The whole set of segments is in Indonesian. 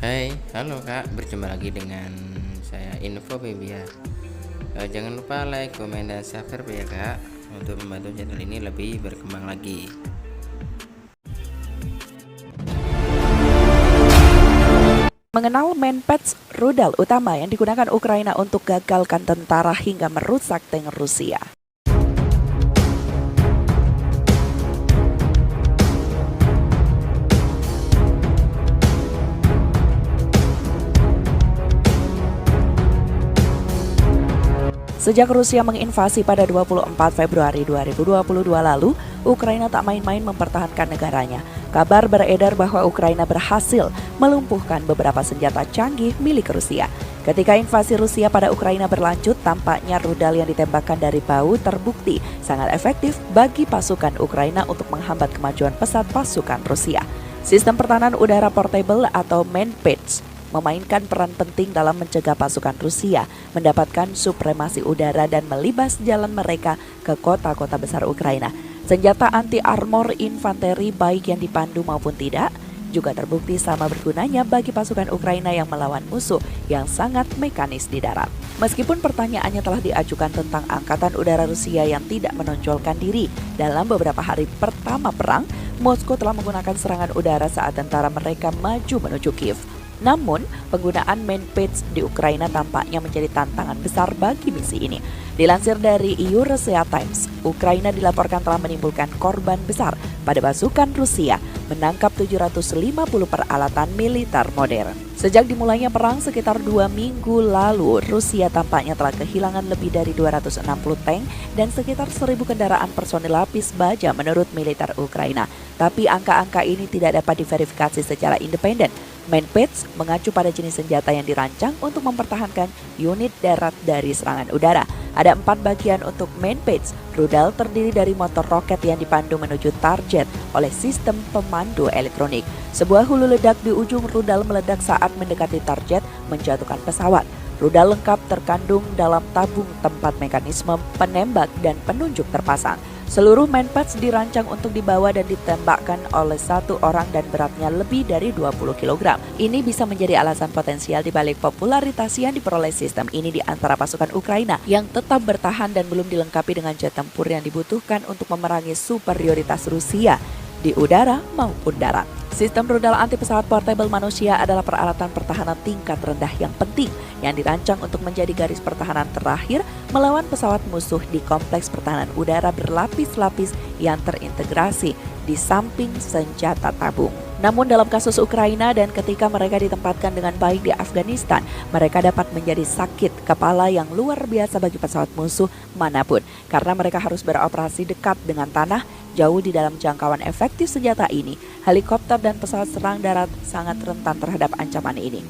Hai, halo Kak, berjumpa lagi dengan saya Info Baby ya. Jangan lupa like, komen, dan subscribe ya Kak, untuk membantu channel ini lebih berkembang lagi. Mengenal manpads rudal utama yang digunakan Ukraina untuk gagalkan tentara hingga merusak tank Rusia. Sejak Rusia menginvasi pada 24 Februari 2022 lalu, Ukraina tak main-main mempertahankan negaranya. Kabar beredar bahwa Ukraina berhasil melumpuhkan beberapa senjata canggih milik Rusia. Ketika invasi Rusia pada Ukraina berlanjut, tampaknya rudal yang ditembakkan dari bau terbukti sangat efektif bagi pasukan Ukraina untuk menghambat kemajuan pesat pasukan Rusia. Sistem pertahanan udara portable atau manpads memainkan peran penting dalam mencegah pasukan Rusia mendapatkan supremasi udara dan melibas jalan mereka ke kota-kota besar Ukraina. Senjata anti-armor infanteri baik yang dipandu maupun tidak juga terbukti sama bergunanya bagi pasukan Ukraina yang melawan musuh yang sangat mekanis di darat. Meskipun pertanyaannya telah diajukan tentang angkatan udara Rusia yang tidak menonjolkan diri dalam beberapa hari pertama perang, Moskow telah menggunakan serangan udara saat tentara mereka maju menuju Kiev. Namun, penggunaan manpads di Ukraina tampaknya menjadi tantangan besar bagi misi ini. Dilansir dari Eurasia Times, Ukraina dilaporkan telah menimbulkan korban besar pada pasukan Rusia menangkap 750 peralatan militer modern. Sejak dimulainya perang sekitar 2 minggu lalu, Rusia tampaknya telah kehilangan lebih dari 260 tank dan sekitar 1.000 kendaraan personil lapis baja menurut militer Ukraina. Tapi angka-angka ini tidak dapat diverifikasi secara independen. Manpads mengacu pada jenis senjata yang dirancang untuk mempertahankan unit darat dari serangan udara. Ada 4 bagian untuk manpads. Rudal terdiri dari motor roket yang dipandu menuju target oleh sistem pemandu elektronik. Sebuah hulu ledak di ujung rudal meledak saat mendekati target, menjatuhkan pesawat. Rudal lengkap terkandung dalam tabung tempat mekanisme penembak dan penunjuk terpasang. Seluruh manpads dirancang untuk dibawa dan ditembakkan oleh satu orang dan beratnya lebih dari 20 kg. Ini bisa menjadi alasan potensial di balik popularitas yang diperoleh sistem ini di antara pasukan Ukraina yang tetap bertahan dan belum dilengkapi dengan jet tempur yang dibutuhkan untuk memerangi superioritas Rusia di udara maupun darat. Sistem rudal anti pesawat portable manusia adalah peralatan pertahanan tingkat rendah yang penting yang dirancang untuk menjadi garis pertahanan terakhir melawan pesawat musuh di kompleks pertahanan udara berlapis-lapis yang terintegrasi di samping senjata tabung. Namun dalam kasus Ukraina dan ketika mereka ditempatkan dengan baik di Afghanistan, mereka dapat menjadi sakit kepala yang luar biasa bagi pesawat musuh manapun karena mereka harus beroperasi dekat dengan tanah, jauh di dalam jangkauan efektif senjata ini. Helikopter dan pesawat serang darat sangat rentan terhadap ancaman ini.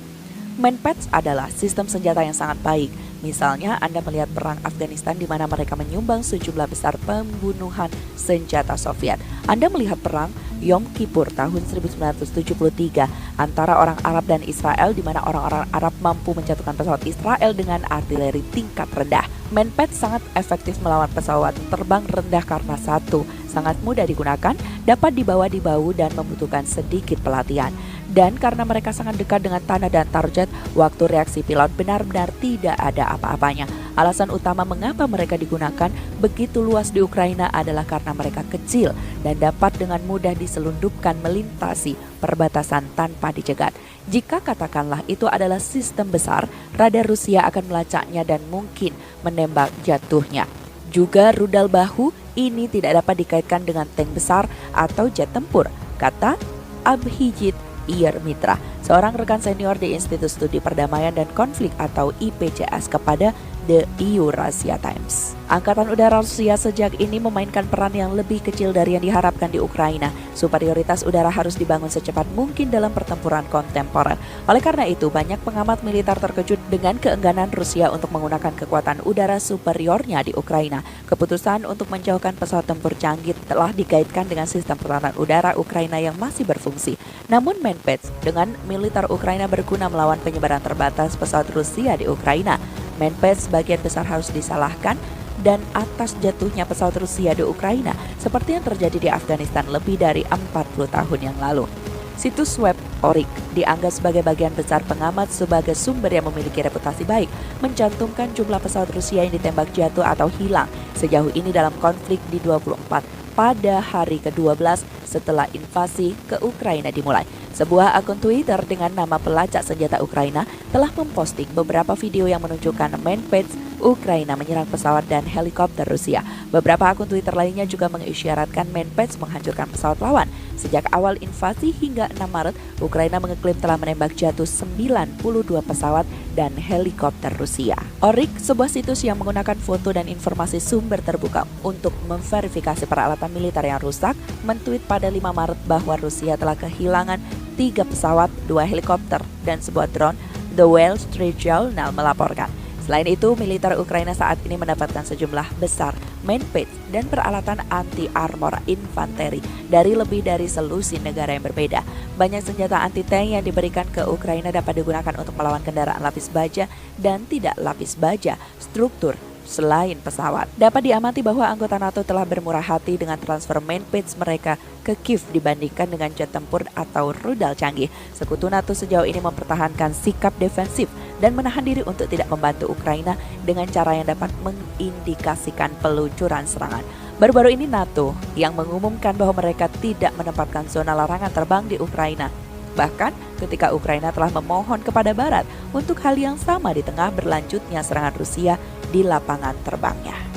Manpads adalah sistem senjata yang sangat baik. Misalnya Anda melihat perang Afghanistan di mana mereka menyumbang sejumlah besar pembunuhan senjata Soviet. Anda melihat perang Yom Kippur tahun 1973 antara orang Arab dan Israel di mana orang-orang Arab mampu menjatuhkan pesawat Israel dengan artileri tingkat rendah. Manpads sangat efektif melawan pesawat terbang rendah karena satu, sangat mudah digunakan, dapat dibawa di bahu dan membutuhkan sedikit pelatihan. Dan karena mereka sangat dekat dengan tanah dan target, waktu reaksi pilot benar-benar tidak ada apa-apanya. Alasan utama mengapa mereka digunakan begitu luas di Ukraina adalah karena mereka kecil dan dapat dengan mudah diselundupkan melintasi perbatasan tanpa dicegat. Jika katakanlah itu adalah sistem besar, radar Rusia akan melacaknya dan mungkin menembak jatuhnya. Juga rudal bahu ini tidak dapat dikaitkan dengan tank besar atau jet tempur, kata Abhijit Iyer Mitra, seorang rekan senior di Institut Studi Perdamaian dan Konflik atau IPCS, kepada The Eurasia Times. Angkatan Udara Rusia sejak ini memainkan peran yang lebih kecil dari yang diharapkan di Ukraina. Superioritas udara harus dibangun secepat mungkin dalam pertempuran kontemporer. Oleh karena itu, banyak pengamat militer terkejut dengan keengganan Rusia untuk menggunakan kekuatan udara superiornya di Ukraina. Keputusan untuk menjauhkan pesawat tempur canggih telah dikaitkan dengan sistem pertahanan udara Ukraina yang masih berfungsi. Namun Menpets dengan militer Ukraina berguna melawan penyebaran terbatas pesawat Rusia di Ukraina. Menpets sebagian besar harus disalahkan dan atas jatuhnya pesawat Rusia di Ukraina seperti yang terjadi di Afghanistan lebih dari 40 tahun yang lalu. Situs web Orik dianggap sebagai bagian besar pengamat sebagai sumber yang memiliki reputasi baik, mencantumkan jumlah pesawat Rusia yang ditembak jatuh atau hilang sejauh ini dalam konflik di 24 pada hari ke-12 setelah invasi ke Ukraina dimulai. Sebuah akun Twitter dengan nama pelacak senjata Ukraina telah memposting beberapa video yang menunjukkan Menpets Ukraina menyerang pesawat dan helikopter Rusia. Beberapa akun Twitter lainnya juga mengisyaratkan Menpets menghancurkan pesawat lawan. Sejak awal invasi hingga 6 Maret, Ukraina mengeklaim telah menembak jatuh 92 pesawat dan helikopter Rusia. Orik, sebuah situs yang menggunakan foto dan informasi sumber terbuka untuk memverifikasi peralatan militer yang rusak, mentweet pada 5 Maret bahwa Rusia telah kehilangan 3 pesawat, 2 helikopter, dan sebuah drone. The Wall Street Journal melaporkan. Selain itu, militer Ukraina saat ini mendapatkan sejumlah besar Menpets dan peralatan anti-armor infanteri dari lebih dari selusin negara yang berbeda. Banyak senjata anti-tank yang diberikan ke Ukraina dapat digunakan untuk melawan kendaraan lapis baja dan tidak lapis baja struktur selain pesawat. Dapat diamati bahwa anggota NATO telah bermurah hati dengan transfer Menpets mereka ke Kiev dibandingkan dengan jet tempur atau rudal canggih. Sekutu NATO sejauh ini mempertahankan sikap defensif dan menahan diri untuk tidak membantu Ukraina dengan cara yang dapat mengindikasikan peluncuran serangan. Baru-baru ini NATO yang mengumumkan bahwa mereka tidak menempatkan zona larangan terbang di Ukraina. Bahkan ketika Ukraina telah memohon kepada Barat untuk hal yang sama di tengah berlanjutnya serangan Rusia di lapangan terbangnya.